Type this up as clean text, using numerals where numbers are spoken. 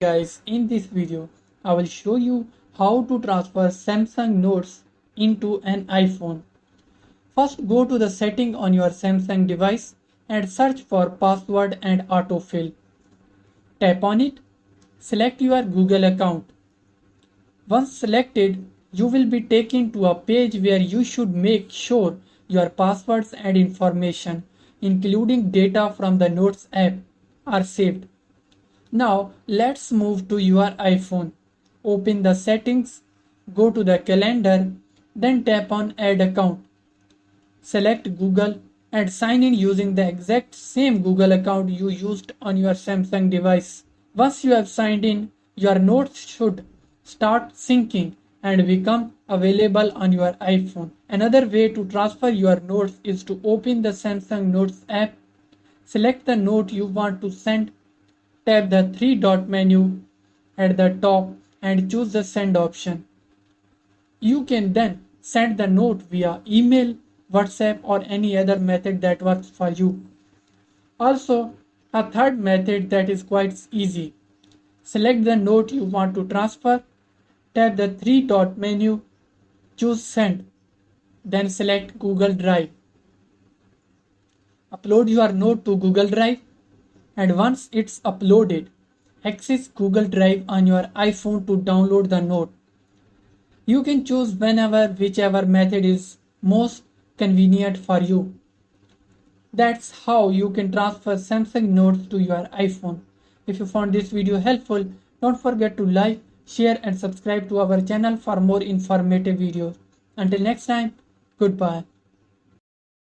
Guys, in this video, I will show you how to transfer Samsung Notes into an iPhone. First, go to the setting on your Samsung device and search for password and autofill. Tap on it. Select your Google account. Once selected, you will be taken to a page where you should make sure your passwords and information, including data from the Notes app, are saved. Now let's move to your iPhone. Open the settings, go to the calendar, then tap on add account. Select Google and sign in using the exact same Google account you used on your Samsung device. Once you have signed in, your notes should start syncing and become available on your iPhone. Another way to transfer your notes is to open the Samsung Notes app, select the note you want to send, tap the three-dot menu at the top and choose the send option. You can then send the note via email, WhatsApp or any other method that works for you. Also, a third method that is quite easy. Select the note you want to transfer, tap the three-dot menu, choose send, then select Google Drive. Upload your note to Google Drive. And once it's uploaded, access Google Drive on your iPhone to download the note. You can choose whichever method is most convenient for you. That's how you can transfer Samsung Notes to your iPhone. If you found this video helpful, don't forget to like, share and subscribe to our channel for more informative videos. Until next time, goodbye.